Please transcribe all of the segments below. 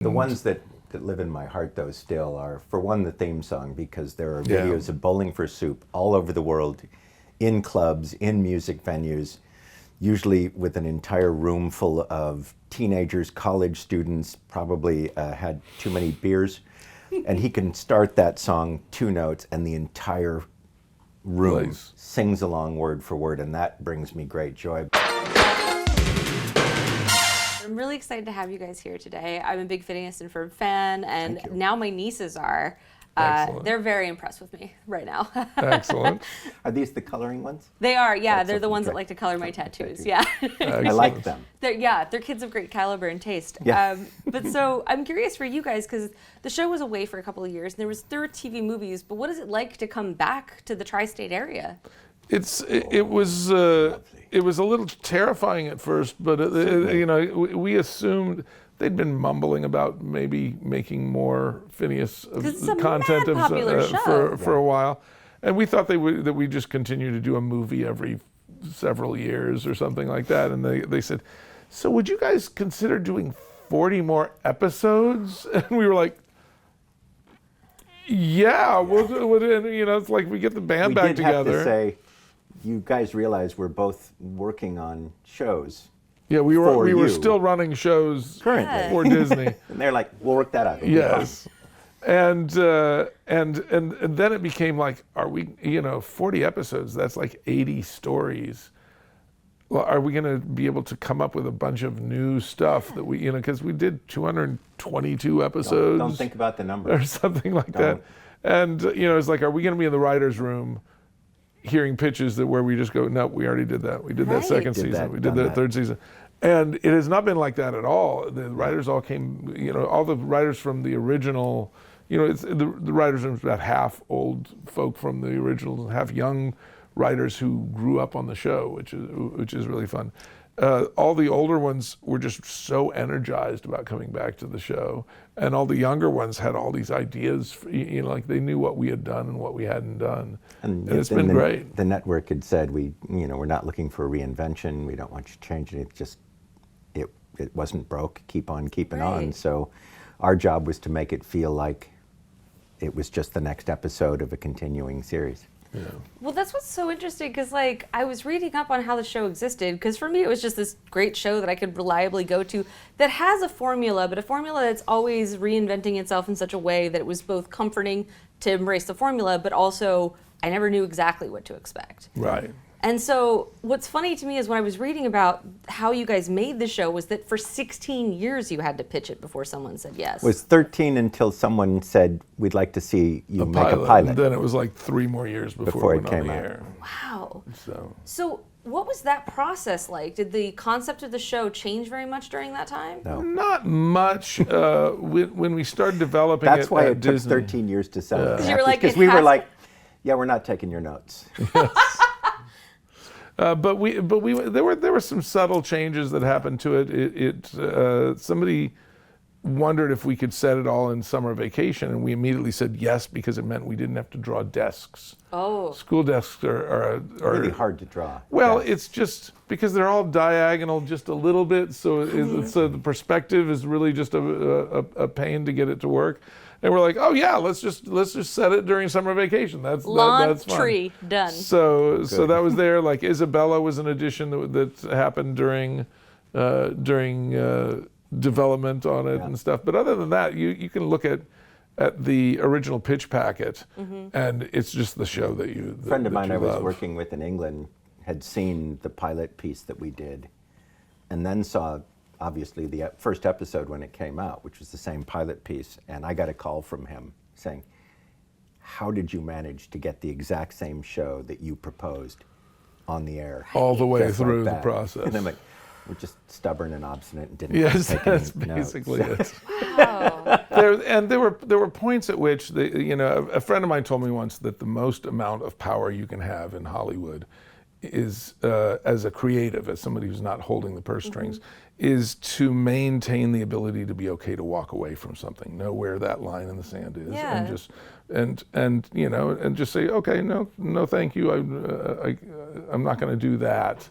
The ones that live in my heart, though, still are, for one, the theme song, because there are videos of Bowling for Soup all over the world, in clubs, in music venues, usually with an entire room full of teenagers, college students, probably had too many beers. And he can start that song 2 notes and the entire room sings along word for word, and that brings me great joy. I'm really excited to have you guys here today. I'm a big Phineas and Ferb fan, and now my nieces are. They're very impressed with me right now. Excellent. Are these the coloring ones? They are, yeah. They're the ones that like to color my tattoos, yeah. I like them. They're kids of great caliber and taste. Yeah. But so I'm curious for you guys, because the show was away for a couple of years, and there was 3 TV movies, but what is it like to come back to the tri-state area? It was a little terrifying at first, but we assumed they'd been mumbling about maybe making more Phineas content for a while, and we thought that we'd just continue to do a movie every several years or something like that. And they said, "So would you guys consider doing 40 more episodes?" And we were like, "Yeah, we'll do it." And, it's like we get the band back together. We did have to say, you guys realize we're both working on shows. Yeah, we were still running shows currently for Disney. And they're like, we'll work that out. Yes. And then it became like, are we, 40 episodes, that's like 80 stories. Well, are we going to be able to come up with a bunch of new stuff that we, because we did 222 episodes. Don't think about the number. Or something like that. And, it's like, are we going to be in the writer's room hearing pitches where we just go, no, we already did that. We did that second season. We did that third season. And it has not been like that at all. The writers all came, all the writers from the original, it's the writers room is about half old folk from the original, half young writers who grew up on the show, which is really fun. All the older ones were just so energized about coming back to the show, and all the younger ones had all these ideas. Like they knew what we had done and what we hadn't done, and it's been great. The network had said we're not looking for a reinvention. We don't want you to change it. It's just it wasn't broke. Keep on keeping on. So our job was to make it feel like it was just the next episode of a continuing series. Yeah. Well, that's what's so interesting, because I was reading up on how the show existed, because for me it was just this great show that I could reliably go to that has a formula, but a formula that's always reinventing itself in such a way that it was both comforting to embrace the formula, but also I never knew exactly what to expect. Right. And so what's funny to me is when I was reading about how you guys made the show was that for 16 years you had to pitch it before someone said yes. It was 13 until someone said, we'd like to see you make a pilot. And then it was like 3 more years before it came out. Wow. So what was that process like? Did the concept of the show change very much during that time? No. Not much. When we started developing it, that's why it took 13 years to sell it. Because we were like, yeah, we're not taking your notes. But there were some subtle changes that happened to it. Somebody wondered if we could set it all in summer vacation, and we immediately said yes, because it meant we didn't have to draw desks. Oh. School desks are really hard to draw. Well, it's just because they're all diagonal just a little bit, so the perspective is really just a pain to get it to work. And we're like, oh yeah, let's just set it during summer vacation. That's fun. Tree done. So that was there. Like Isabella was an addition that happened during development on it and stuff. But other than that, you can look at the original pitch packet, and it's just the show that you. A friend of mine I was working with in England had seen the pilot piece that we did, and then saw, obviously, the first episode when it came out, which was the same pilot piece, and I got a call from him saying, how did you manage to get the exact same show that you proposed on the air? All the way through the process. And I'm like, we're just stubborn and obstinate and didn't take that's any basically notes. it. Wow. There were points at which, a friend of mine told me once that the most amount of power you can have in Hollywood is, as a creative, as somebody who's not holding the purse strings, is to maintain the ability to be okay to walk away from something, know where that line in the sand is, and just and just say, okay, no, thank you, I'm not going to do that.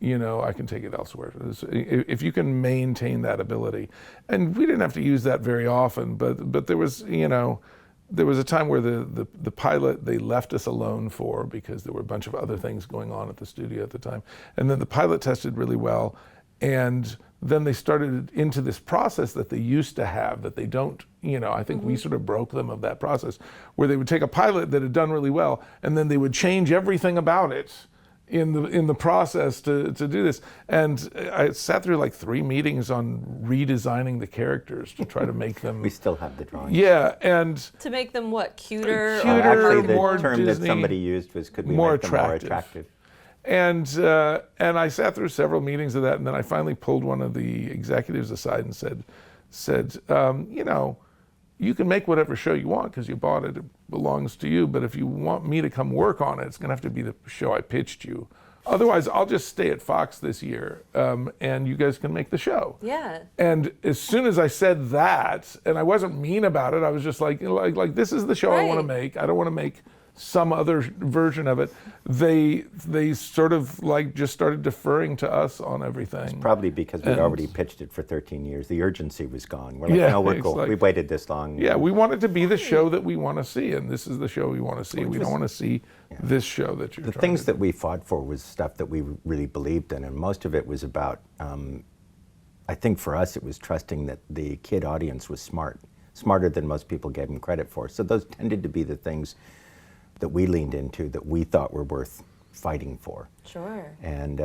I can take it elsewhere. If you can maintain that ability, and we didn't have to use that very often, but there was, there was a time where the pilot they left us alone for because there were a bunch of other things going on at the studio at the time, and then the pilot tested really well, and then they started into this process that they used to have that they don't, I think we sort of broke them of that process, where they would take a pilot that had done really well, and then they would change everything about it in the process to do this. And I sat through like 3 meetings on redesigning the characters to try to make them. We still have the drawings. Yeah, and to make them what, cuter? Actually, the more term Disney, that somebody used was, could we more make them more attractive? And I sat through several meetings of that, and then I finally pulled one of the executives aside and said, you can make whatever show you want because you bought it, it belongs to you, but if you want me to come work on it, it's gonna have to be the show I pitched you. Otherwise, I'll just stay at Fox this year, and you guys can make the show. Yeah. And as soon as I said that, and I wasn't mean about it, I was just like this is the show I want to make. I don't want to make some other version of it. They sort of just started deferring to us on everything. It's probably because we'd already pitched it for 13 years. The urgency was gone. We're like, no, we're cool. We waited this long. Yeah, we want it to be the show that we want to see, and this is the show we want to see. We don't want to see this show that you're. The things that we fought for was stuff that we really believed in, and most of it was about. I think for us, it was trusting that the kid audience was smarter than most people gave them credit for. So those tended to be the things that we leaned into, that we thought were worth fighting for. Sure. And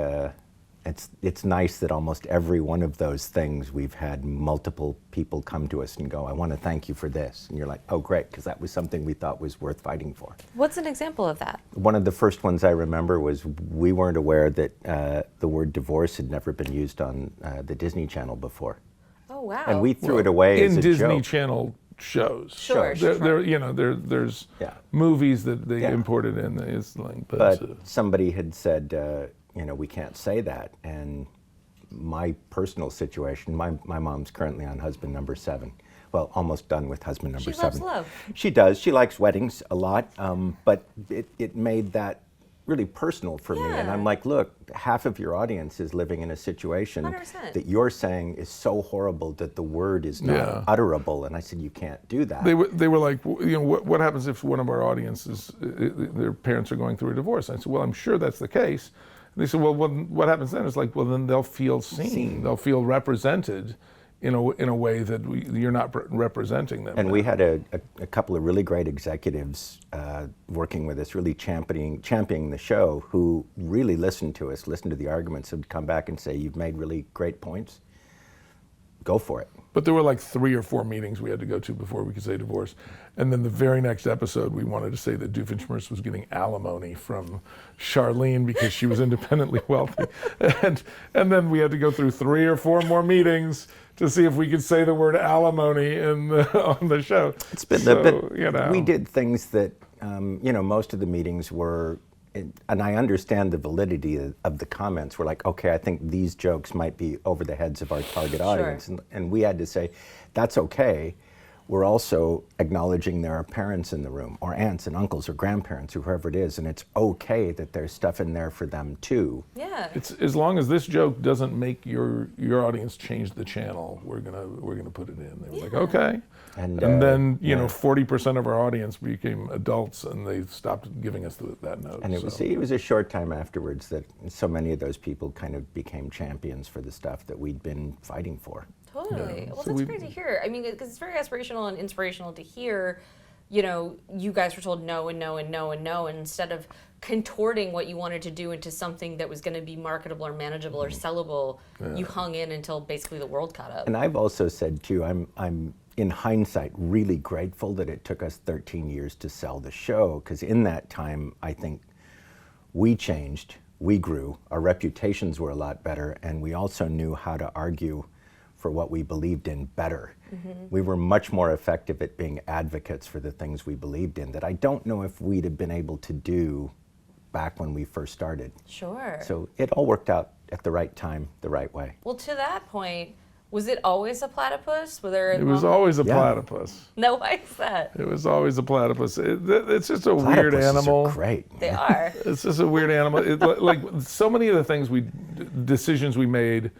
it's nice that almost every one of those things we've had multiple people come to us and go, I want to thank you for this. And you're like, oh great, because that was something we thought was worth fighting for. What's an example of that? One of the first ones I remember was we weren't aware that the word divorce had never been used on the Disney Channel before. Oh wow. And we threw it away as a in Disney joke. Channel shows. Sure. There's movies that they imported in. But somebody had said, we can't say that. And my personal situation, my mom's currently on husband number 7. Well, almost done with husband number 7. She loves love. She does. She likes weddings a lot. But it made that really personal for me. And I'm like, look, half of your audience is living in a situation 100%. that you're saying is so horrible that the word is not utterable. And I said, you can't do that. They were like, what happens if one of our audiences, their parents are going through a divorce? I said, well, I'm sure that's the case. And they said, well, what happens then? It's like, well, then they'll feel seen. They'll feel represented in a way that you're not representing them. And we had a couple of really great executives working with us, really championing the show, who really listened to us, listened to the arguments, and come back and say, you've made really great points. Go for it. But there were like 3 or 4 meetings we had to go to before we could say divorce. And then the very next episode, we wanted to say that Doofenshmirtz was getting alimony from Charlene because she was independently wealthy. And then we had to go through 3 or 4 more meetings to see if we could say the word alimony on the show. It's been we did things that, most of the meetings were, and I understand the validity of the comments. We're like, okay, I think these jokes might be over the heads of our target audience. And we had to say, that's okay. We're also acknowledging there are parents in the room, or aunts and uncles or grandparents, or whoever it is, and it's okay that there's stuff in there for them too. Yeah. It's as long as this joke doesn't make your audience change the channel, we're gonna put it in. They were like, okay. And then 40% of our audience became adults, and they stopped giving us that note. And it was a short time afterwards that so many of those people kind of became champions for the stuff that we'd been fighting for. Totally. Yeah. Well, that's great to hear. I mean, because it's very aspirational and inspirational to hear, you guys were told no and no and no and no, and instead of contorting what you wanted to do into something that was going to be marketable or manageable or sellable, you hung in until basically the world caught up. And I've also said too, I'm in hindsight really grateful that it took us 13 years to sell the show, because in that time, I think we changed, we grew, our reputations were a lot better, and we also knew how to argue for what we believed in better. Mm-hmm. We were much more effective at being advocates for the things we believed in that I don't know if we'd have been able to do back when we first started. Sure. So it all worked out at the right time, the right way. Well, to that point, Was it always a platypus? Were there? It was always a platypus. No, why is that? It was always a platypus. It's just a weird animal. Are great. They are. It's just a weird animal. Like so many of the things decisions we made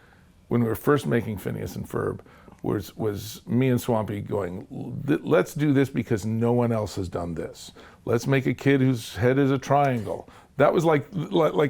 when we were first making Phineas and Ferb was me and Swampy going, let's do this because no one else has done this. Let's make a kid whose head is a triangle. That was like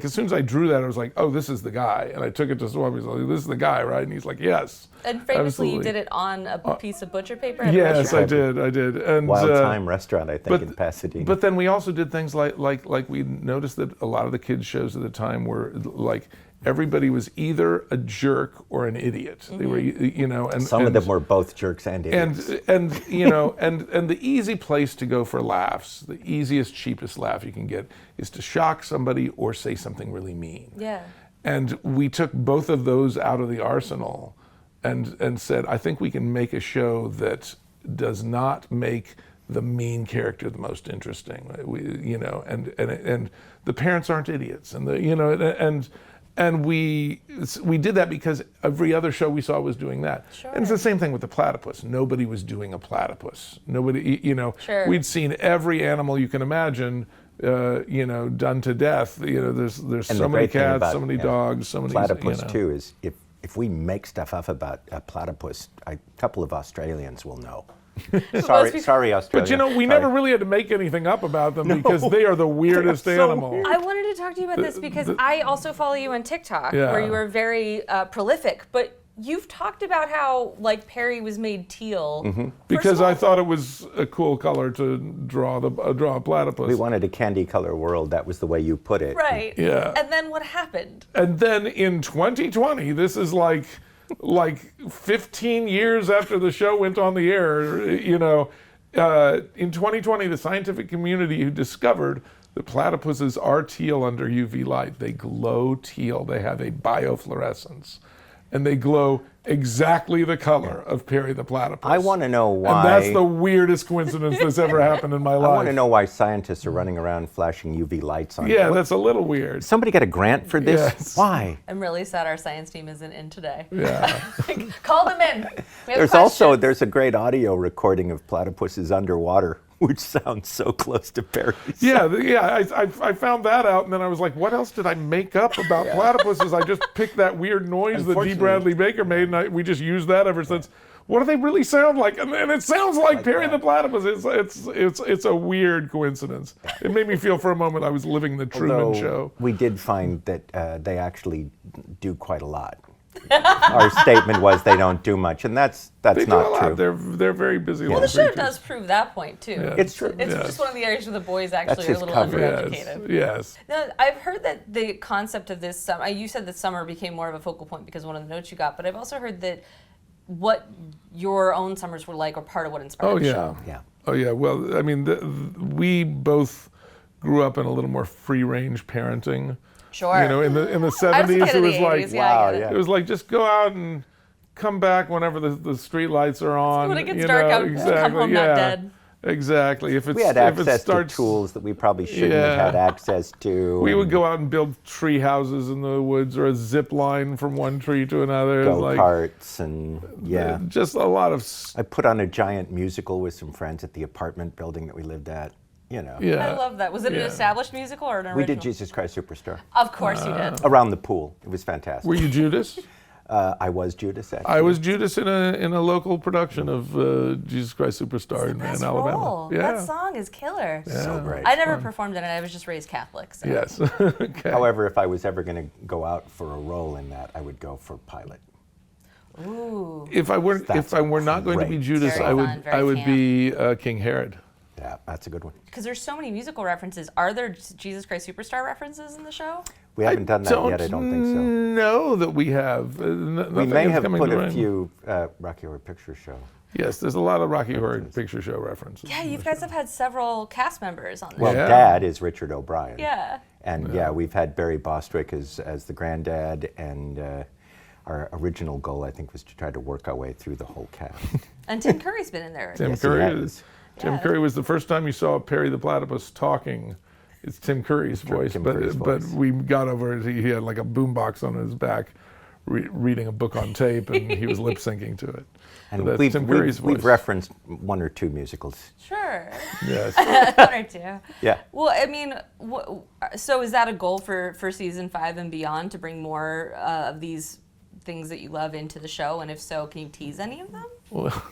as soon as I drew that, I was like, oh, this is the guy. And I took it to Swampy. I was like, this is the guy, right? And he's like, yes. And famously, absolutely. you did it on a piece of butcher paper at a Yes, I restaurant. did. And Wild Time Restaurant, I think, in Pasadena. But then we also did things like we noticed that a lot of the kids shows at the time were like everybody was either a jerk or an idiot. They were, and some of them were both jerks and idiots. And the easy place to go for laughs, the easiest, cheapest laugh you can get is to shock somebody or say something really mean. Yeah. And we took both of those out of the arsenal and said, I think we can make a show that does not make the mean character the most interesting. And the parents aren't idiots, and we did that because every other show we saw was doing that. Sure. And it's the same thing with the platypus. Nobody was doing a platypus. Nobody, Sure. We'd seen every animal you can imagine, done to death. There's so many cats, so many dogs, so many. Platypus too is if we make stuff up about a platypus, a couple of Australians will know. sorry, Australia. But we never really had to make anything up about them because they are the weirdest animal. I wanted to talk to you about this because I also follow you on TikTok, where you are very prolific. But you've talked about how Perry was made teal because I thought it was a cool color to draw a platypus. We wanted a candy color world. That was the way you put it. Right. Yeah. And then what happened? And then in 2020, this is like 15 years after the show went on the air, in 2020, the scientific community who discovered that platypuses are teal under UV light. They glow teal. They have a biofluorescence. And they glow exactly the color of Perry the platypus. I want to know why. And that's the weirdest coincidence that's ever happened in my life. I want to know why scientists are running around flashing UV lights on. Yeah, that's a little weird. Somebody got a grant for this? Yes. Why? I'm really sad our science team isn't in today. Yeah. Call them in. We have There's a great audio recording of platypuses underwater, which sounds so close to Perry's. Yeah. I found that out, and then I was like, what else did I make up about platypuses? I just picked that weird noise that D. Bradley Baker made, and we just used that ever since. What do they really sound like? And it sounds like Perry the platypus. It's a weird coincidence. It made me feel for a moment I was living the Truman Show. We did find that they actually do quite a lot. Our statement was they don't do much, and that's not true. They're very busy. Well, the show does prove that point too. Yeah. It's true. It's just one of the areas where the boys actually are a little cover. undereducated. Yes. Now, I've heard that the concept of this summer, you said that summer became more of a focal point because of one of the notes you got, but I've also heard that what your own summers were like or part of what inspired the show. Yeah. Oh yeah. Well, I mean, we both grew up in a little more free-range parenting. Sure. In the I was a 70s, kid it in was the like 80s, I get it. it was like just go out and come back whenever the street lights are on. When it gets dark out, come home not dead. Exactly. We had access to tools that we probably shouldn't have had access to. We would go out and build tree houses in the woods or a zip line from one tree to another. Go-karts and just a lot of. I put on a giant musical with some friends at the apartment building that we lived at. I love that. Was it an established musical or an original? We did Jesus Christ Superstar. Of course you did. Around the pool. It was fantastic. Were you Judas? I was Judas, actually. I was Judas in a local production of Jesus Christ Superstar in Alabama. Role. Yeah. That song is killer. So great. I never performed in it. I was just raised Catholic. So. Yes. Okay. However, if I was ever going to go out for a role in that, I would go for pilot. Ooh. If I were not going to be Judas, Very fun, I would camp. be King Herod. Yeah, that's a good one. Because there's so many musical references. Are there Jesus Christ Superstar references in the show? We haven't done that yet, I don't think so. No, that we have. We may have put a few Rocky Horror Picture Show. Yes, there's a lot of Rocky Horror Picture Show references. Yeah, you guys have had several cast members on this Well, show. Dad is Richard O'Brien. Yeah. And we've had Barry Bostwick as the granddad, and our original goal, I think, was to try to work our way through the whole cast. And Tim Curry's been in there. Tim Curry was the first time you saw Perry the Platypus talking. It's Tim Curry's voice, but we got over it. He had like a boombox on his back reading a book on tape, and he was lip syncing to it. And So that's Tim Curry's voice. we've referenced 1 or 2 musicals. Sure. Yes. 1 or 2. Yeah. Well, I mean, so is that a goal for season 5 and beyond, to bring more of these things that you love into the show? And if so, can you tease any of them? Well,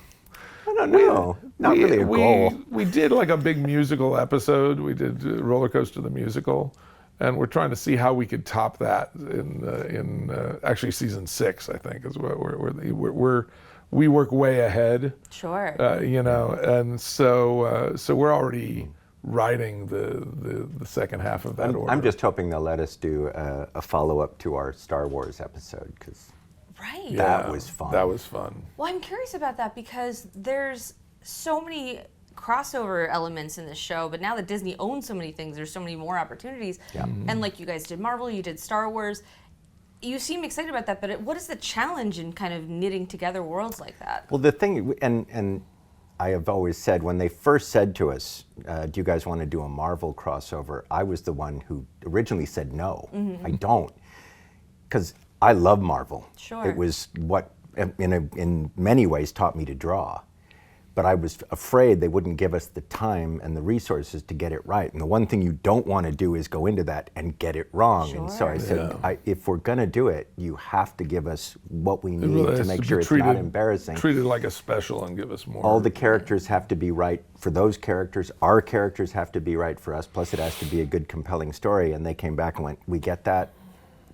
I don't know. Not really a goal. We did like a big musical episode. We did Roller Coaster the Musical, and we're trying to see how we could top that in actually season 6. I think is what we work way ahead. Sure. And so we're already writing the second half of that order. I'm just hoping they'll let us do a follow-up to our Star Wars episode, because Right. that was fun. That was fun. Well, I'm curious about that because there's so many crossover elements in this show, but now that Disney owns so many things, there's so many more opportunities. Yeah. And like you guys did Marvel, you did Star Wars. You seem excited about that, but what is the challenge in kind of knitting together worlds like that? Well, the thing, and I have always said, when they first said to us, do you guys want to do a Marvel crossover? I was the one who originally said no, I don't. Because I love Marvel. Sure. It was what, in many ways, taught me to draw. But I was afraid they wouldn't give us the time and the resources to get it right. And the one thing you don't want to do is go into that and get it wrong. Sure. And so I said, if we're going to do it, you have to give us what we need really to has make to be sure it's not embarrassing. Treat it like a special and give us more. All the characters have to be right for those characters. Our characters have to be right for us. Plus, it has to be a good, compelling story. And they came back and went, we get that.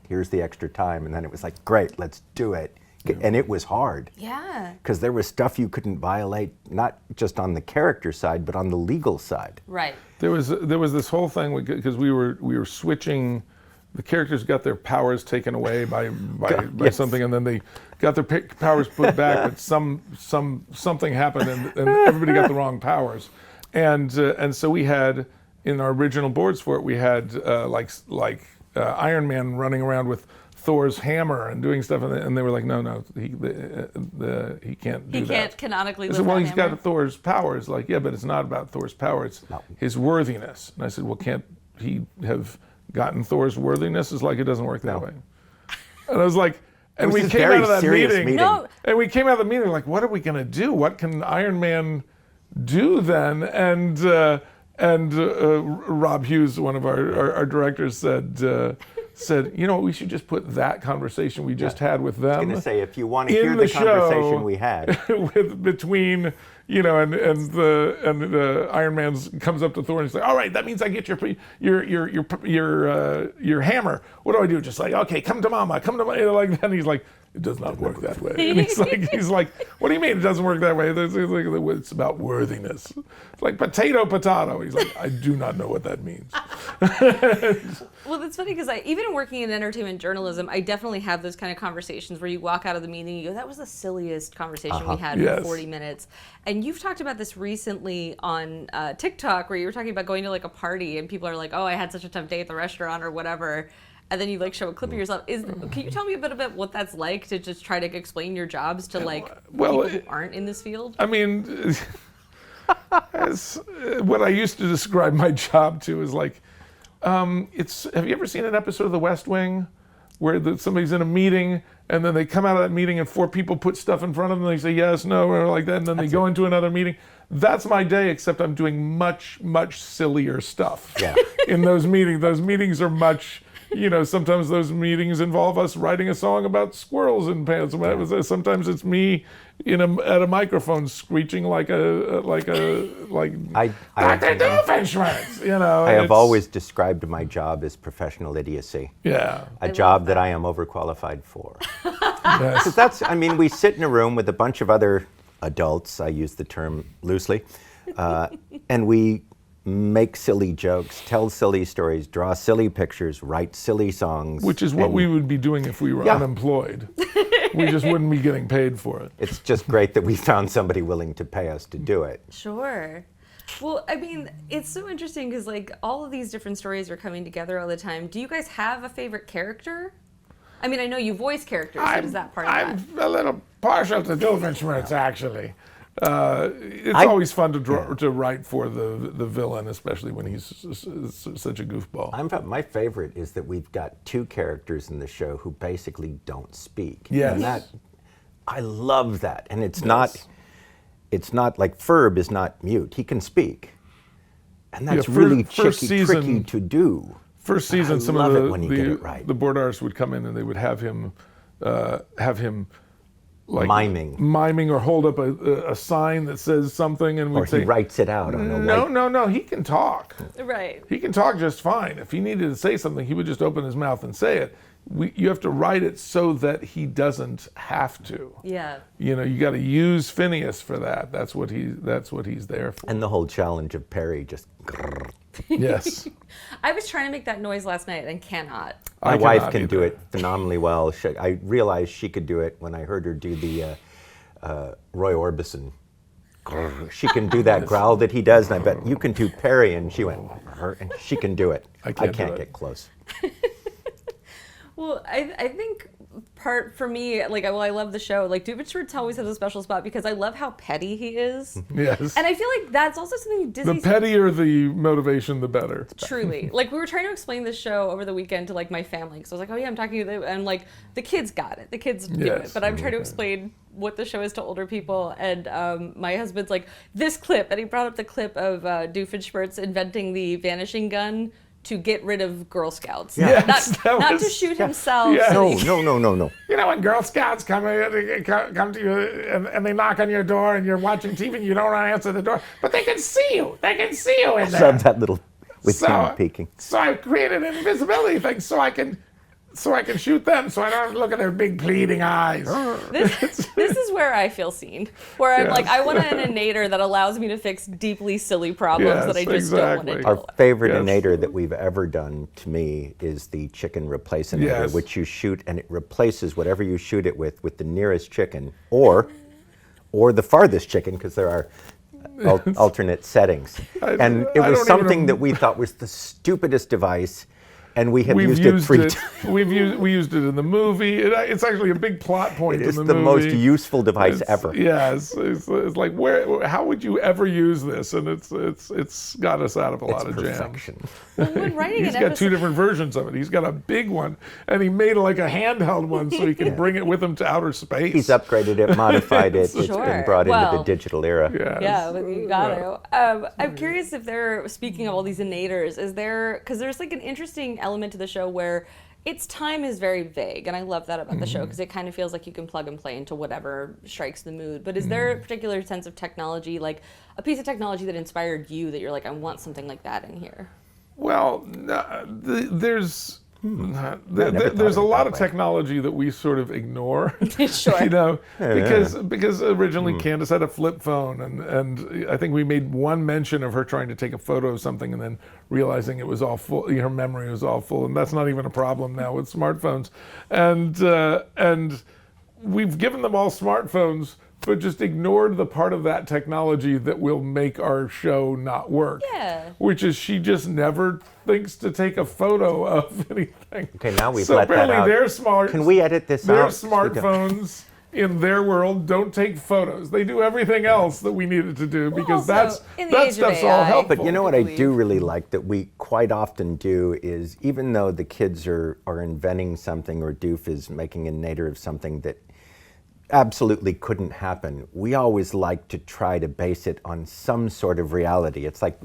Here's the extra time. And then it was like, great, let's do it. And it was hard. Yeah. Because there was stuff you couldn't violate, not just on the character side, but on the legal side. Right. There was this whole thing because we were switching. The characters got their powers taken away by yes. something, and then they got their powers put back, but something happened, and everybody got the wrong powers, and so we had, in our original boards for it, we had Iron Man running around with Thor's hammer and doing stuff, and they were like, no, he can't do that. He can't canonically I live said, well, that he's hammer. got Thor's powers. Like, yeah, but it's not about Thor's power. It's his worthiness. And I said, well, can't he have gotten Thor's worthiness? It's like, it doesn't work that way. And I was like, and we came out of that meeting. No. And we came out of the meeting like, what are we going to do? What can Iron Man do then? And Rob Hughes, one of our directors, said, you know, we should just put that conversation we just had with them. I was going to say, if you want to hear the conversation we had between, you know, and Iron Man comes up to Thor and he's like, all right, that means I get your hammer. What do I do? Just like, okay, come to mama, like that. And he's like, it does not work that way. And he's like, what do you mean it doesn't work that way? It's about worthiness. It's like potato. He's like, I do not know what that means. Well, that's funny because even working in entertainment journalism, I definitely have those kind of conversations where you walk out of the meeting and you go, that was the silliest conversation we had for 40 minutes. And you've talked about this recently on TikTok, where you were talking about going to like a party and people are like, oh, I had such a tough day at the restaurant or whatever. And then you like show a clip of yourself. Can you tell me a bit about what that's like to just try to explain your jobs to people who aren't in this field? I mean, what I used to describe my job to is like, have you ever seen an episode of The West Wing where somebody's in a meeting and then they come out of that meeting and 4 people put stuff in front of them and they say yes, no, or like that, and then they go into another meeting? That's my day, except I'm doing much, much sillier stuff in those meetings. Those meetings are much... You know, sometimes those meetings involve us writing a song about squirrels in pants. Sometimes it's me at a microphone screeching like Dr. Doofenshmirtz. You know, I have always described my job as professional idiocy. Yeah. A job that I am overqualified for. Yes. Because we sit in a room with a bunch of other adults, I use the term loosely, and we make silly jokes, tell silly stories, draw silly pictures, write silly songs. Which is what we would be doing if we were unemployed. We just wouldn't be getting paid for it. It's just great that we found somebody willing to pay us to do it. Sure. Well, I mean, it's so interesting because like all of these different stories are coming together all the time. Do you guys have a favorite character? I mean, I know you voice characters, so is that part of that? I'm a little partial to Doofenshmirtz, actually. It's always fun to write for the villain, especially when he's such a goofball. My favorite is that we've got two characters in the show who basically don't speak. Yes. And I love that. And it's not like Ferb is not mute. He can speak. And that's really tricky to do. First season, some of of when you get it right. the board artists would come in and they would have him like miming or hold up a sign that says something, and we'd say, he writes it out on a no, he can talk. Right. He can talk just fine. If he needed to say something, he would just open his mouth and say it. You have to write it so that he doesn't have to. Yeah. You got to use Phineas for that. That's what he's there for. And the whole challenge of Perry just. Yes. I was trying to make that noise last night and cannot. My wife can do it phenomenally well. I realized she could do it when I heard her do the Roy Orbison. She can do that growl that he does, and I bet you can do Perry. And she went, and she can do it. I can't get close. Well, I think part for me, I love the show. Doofenshmirtz always has a special spot because I love how petty he is. Yes. And I feel like that's also something Disney. The pettier the motivation, the better. Truly. We were trying to explain this show over the weekend to my family because I was like, oh yeah, I'm talking to them, and the kids got it. The kids do it. But I'm trying to explain what the show is to older people, and my husband's like, this clip, and he brought up the clip of Doofenshmirtz inventing the vanishing gun to get rid of Girl Scouts. Yeah. Not to shoot himself. Yeah. No. When Girl Scouts come to you and they knock on your door and you're watching TV and you don't want to answer the door, but they can see you. They can see you in there. Love that little with him peeking. So I've created an invisibility thing so I can shoot them, so I don't have to look at their big pleading eyes. This is where I feel seen. Where I'm I want an inator that allows me to fix deeply silly problems that I just don't want to deal with. Our favorite inator that we've ever done, to me, is the chicken replace inator, which you shoot and it replaces whatever you shoot it with the nearest chicken, or the farthest chicken, because there are alternate settings. And it was something that we thought was the stupidest device. And we've used it 3 times. We used it in the movie. It's actually a big plot point in the movie. It's the most useful device ever. Yes, it's like how would you ever use this? And it's got us out of a lot of perfection. jams. When writing He's got 2 different versions of it. He's got a big one, and he made a handheld one so he can bring it with him to outer space. He's upgraded it, modified it. It's been brought into the digital era. Yes. Yeah, but you got to. I'm curious if speaking of all these inators, because there's an interesting element to the show where its time is very vague, and I love that about the show because it kind of feels like you can plug and play into whatever strikes the mood. But is there a particular sense of technology, like a piece of technology that inspired you that you're like, I want something like that in here? Well, there's a lot of technology that we sort of ignore. Sure. Because originally Candace had a flip phone, and I think we made one mention of her trying to take a photo of something and then realizing it was all full, her memory was all full, and that's not even a problem now with smartphones. And we've given them all smartphones, but just ignored the part of that technology that will make our show not work. Yeah. Which is she just never thinks to take a photo of anything. Okay, now we've let that out. So apparently they're smart. Can we edit this their out? Their smartphones in their world don't take photos. They do everything else that we needed to do because that stuff's all helpful. But you know what I do really like that we quite often do is, even though the kids are inventing something, or Doof is making a nadir of something that absolutely couldn't happen, we always like to try to base it on some sort of reality. It's like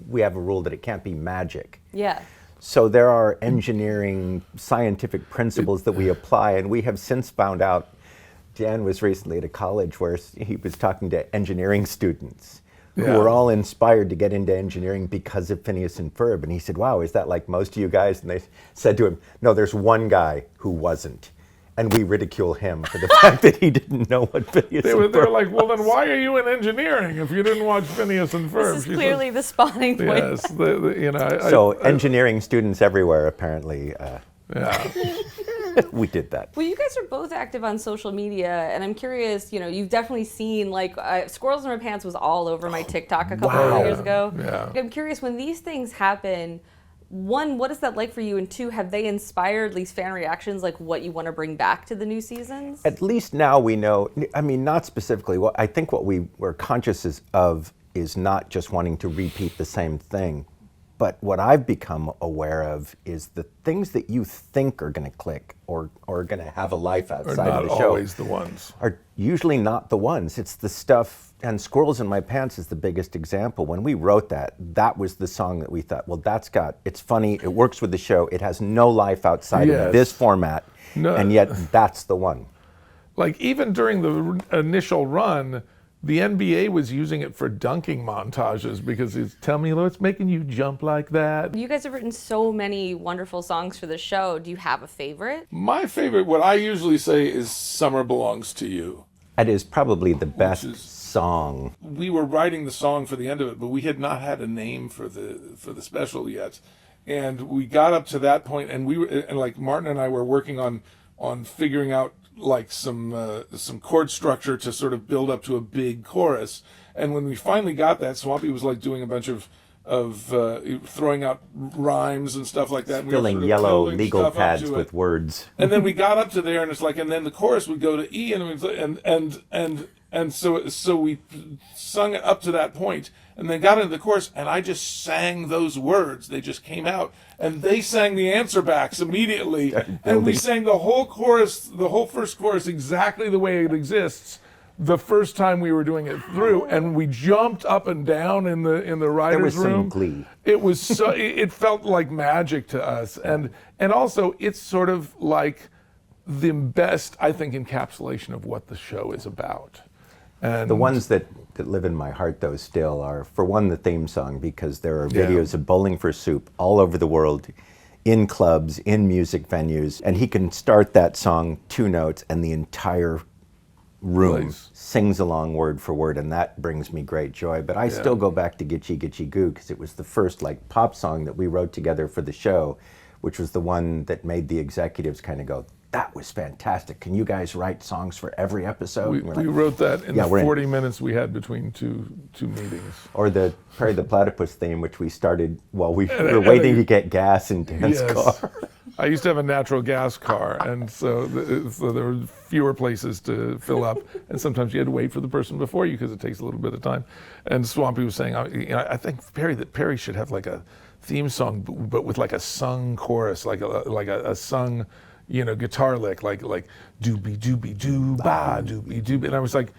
we have a rule that it can't be magic. Yeah. So there are engineering, scientific principles that we apply, and we have since found out. Dan was recently at a college where he was talking to engineering students who were all inspired to get into engineering because of Phineas and Ferb. And he said, wow, is that like most of you guys? And they said to him, no, there's one guy who wasn't. And we ridicule him for the fact that he didn't know what Phineas and Ferb They were like, well, then why are you in engineering if you didn't watch Phineas and Ferb? This is clearly the spawning point. Yes. So engineering students everywhere, apparently. We did that. Well, you guys are both active on social media, and I'm curious, you've definitely seen, Squirrels in My Pants was all over my TikTok a couple of years ago. Yeah. I'm curious, when these things happen, one, what is that like for you? And two, have they inspired at least fan reactions, like what you want to bring back to the new seasons? At least now we know, I mean, not specifically. I think what we were conscious of is not just wanting to repeat the same thing, but what I've become aware of is the things that you think are going to click or are going to have a life outside of the show. Not always the ones. Are usually not the ones. It's the stuff, and Squirrels in My Pants is the biggest example. When we wrote that, that was the song that we thought, well, it's funny, it works with the show, it has no life outside of this format, and yet that's the one. Like even during the initial run, the NBA was using it for dunking montages because it's, tell me what's making you jump like that. You guys have written so many wonderful songs for the show. Do you have a favorite? My favorite, what I usually say, is Summer Belongs to You. That is probably the best song. We were writing the song for the end of it, but we had not had a name for the special yet. And we got up to that point, and like Martin and I were working on figuring out like some chord structure to sort of build up to a big chorus. And when we finally got that, Swampy was like doing a bunch of throwing out rhymes and stuff like that. Filling yellow legal pads with words. And then we got up to there, and it's like, and then the chorus would go to E, and so we sung it up to that point, and then got into the chorus, and I just sang those words. They just came out, and they sang the answer backs immediately, and we sang the whole chorus, the whole first chorus, exactly the way it exists. The first time we were doing it through, and we jumped up and down in the writers' room. There was some glee. It was so. It felt like magic to us, and also it's sort of like the best, I think, encapsulation of what the show is about. And the ones that live in my heart, though, still are, for one, the theme song, because there are videos of Bowling for Soup all over the world, in clubs, in music venues, and he can start that song 2 notes, and the entire room sings along word for word, and that brings me great joy. But I still go back to Gitchee Gitchee Goo, because it was the first like pop song that we wrote together for the show, which was the one that made the executives kind of go, that was fantastic. Can you guys write songs for every episode? We wrote that in the 40 minutes we had between two meetings. Or the Perry the Platypus theme, which we started while we were waiting to get gas in Dan's car. I used to have a natural gas car, and so there were fewer places to fill up, and sometimes you had to wait for the person before you because it takes a little bit of time. And Swampy was saying, I think Perry should have like a theme song, but with like a sung chorus, like a sung, guitar lick, like doobie doobie doo ba doobie doobie, and I was like,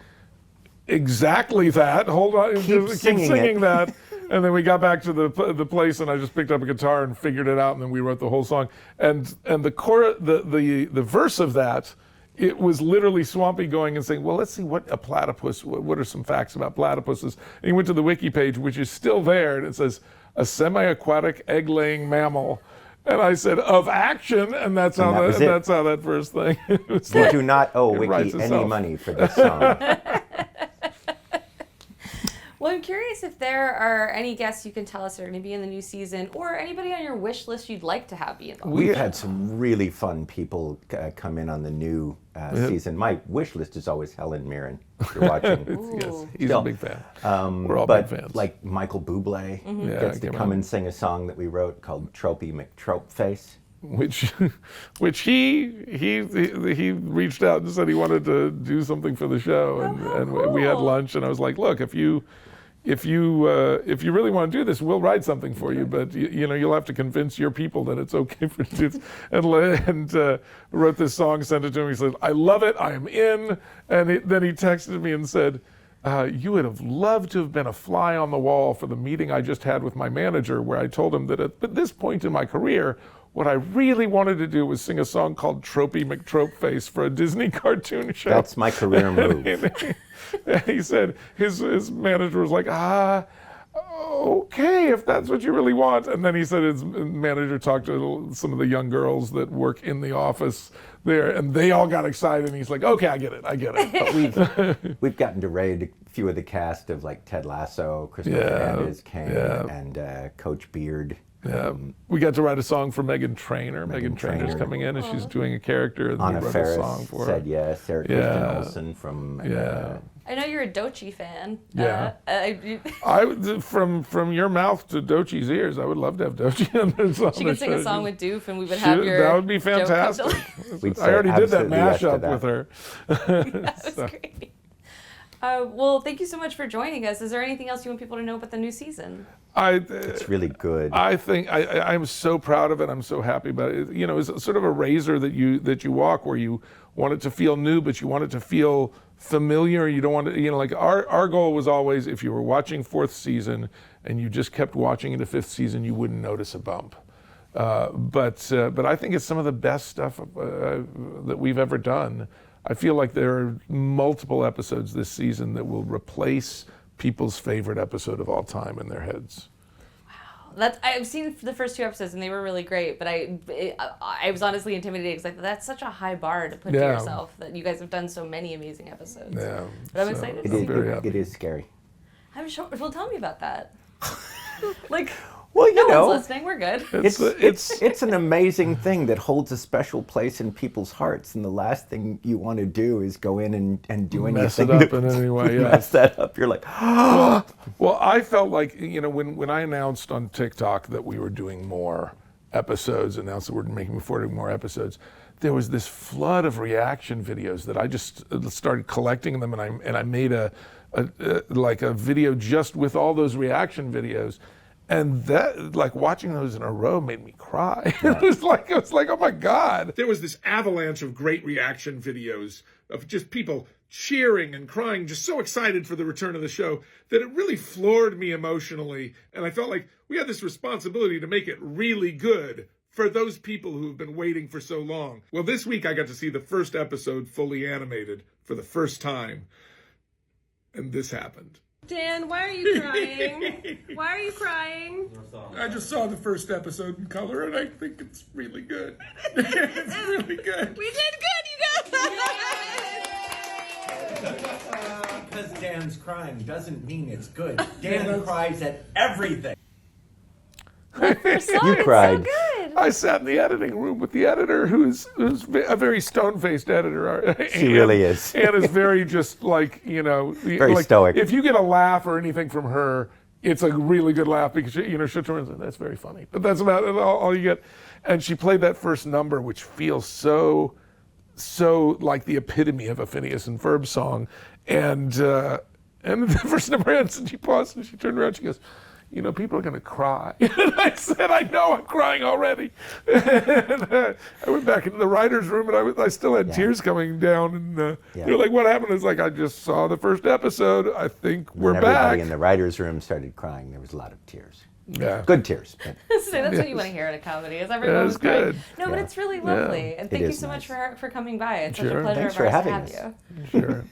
exactly that. Hold on, keep singing that. And then we got back to the place, and I just picked up a guitar and figured it out, and then we wrote the whole song. And the verse of that, it was literally Swampy going and saying, well, let's see what a platypus, what are some facts about platypuses? And he went to the wiki page, which is still there, and it says, a semi-aquatic egg-laying mammal. And I said, of action, and that's how that first thing. We do not owe Wiki any money for this song. Well, I'm curious if there are any guests you can tell us that are going to be in the new season, or anybody on your wish list you'd like to have be involved. We've had some really fun people come in on the new season. My wish list is always Helen Mirren, if you're watching. Yes, he's a big fan. We're all big fans. Like Michael Bublé gets to come and sing a song that we wrote called Tropey McTropeface. Which he reached out and said he wanted to do something for the show, and we had lunch, and I was like, look, if you really want to do this, we'll write something for you, but you'll have to convince your people that it's okay for you to do this. And wrote this song, sent it to him. He said, I love it, I am in. And then he texted me and said, you would have loved to have been a fly on the wall for the meeting I just had with my manager, where I told him that at this point in my career, what I really wanted to do was sing a song called Tropey McTropeface for a Disney cartoon show. That's my career move. And he said his manager was like, okay, if that's what you really want. And then he said his manager talked to some of the young girls that work in the office there, and they all got excited. And he's like, okay, I get it. But we've gotten to raid a few of the cast of like Ted Lasso, Christopher Hernandez came, and Coach Beard. Yeah, we got to write a song for Meghan Trainor. Meghan Trainor's coming in, and she's doing a character, and Anna we wrote Faris a song for her. said yes. Sarah Kristen Olsen from. I I know you're a Doechii fan. Yeah. From your mouth to Doechee's ears, I would love to have Doechii on this. She could sing a song with Doof, and we would have your. That would be fantastic. I already did that mashup with her. That was great. Well, thank you so much for joining us. Is there anything else you want people to know about the new season? It's really good. I think I'm so proud of it. I'm so happy about it. You know, it's sort of a razor that you walk, where you want it to feel new, but you want it to feel familiar. You don't want to, like our goal was always, if you were watching 4th season and you just kept watching into 5th season, you wouldn't notice a bump. But I think it's some of the best stuff that we've ever done. I feel like there are multiple episodes this season that will replace people's favorite episode of all time in their heads. Wow, I've seen the first 2 episodes and they were really great, but I was honestly intimidated because that's such a high bar to put to yourself, that you guys have done so many amazing episodes. Yeah, but I'm excited. It is scary. I'm sure. Well, tell me about that. Well, no one's listening. We're good. It's an amazing thing that holds a special place in people's hearts, and the last thing you want to do is go in and do mess anything it up in any way. Yeah. Mess that up. You're like, well, I felt like when I announced on TikTok that we were doing more episodes, announced that we're making forward more episodes, there was this flood of reaction videos that I just started collecting them, and I made a video just with all those reaction videos. And that, watching those in a row made me cry. Yeah. It was like, oh my God. There was this avalanche of great reaction videos of just people cheering and crying, just so excited for the return of the show, that it really floored me emotionally. And I felt like we had this responsibility to make it really good for those people who have been waiting for so long. Well, this week I got to see the first episode fully animated for the first time. And this happened. Dan, why are you crying? Why are you crying? I just saw the first episode in color, and I think it's really good. It's really good. We did good, you guys! Because Dan's crying doesn't mean it's good. Dan cries at everything. You cried. So good. I sat in the editing room with the editor, who's a very stone-faced editor. She really is. And is very just very stoic. If you get a laugh or anything from her, it's a really good laugh, because she'll turn and say, "That's very funny." But that's about all you get. And she played that first number, which feels so like the epitome of a Phineas and Ferb song. And the first number ends, and she paused, and she turned around, she goes, people are going to cry. And I said, I know, I'm crying already. And I went back into the writer's room, and I still had tears coming down. And they're like, what happened? It's like, I just saw the first episode. I think we're back. Everybody in the writer's room started crying. There was a lot of tears. Yeah. Good tears. So that's what you want to hear in a comedy, is everyone was crying. Good. No, but it's really lovely. And thank you so much for coming by. It's such a pleasure Thanks for having us. you. Sure.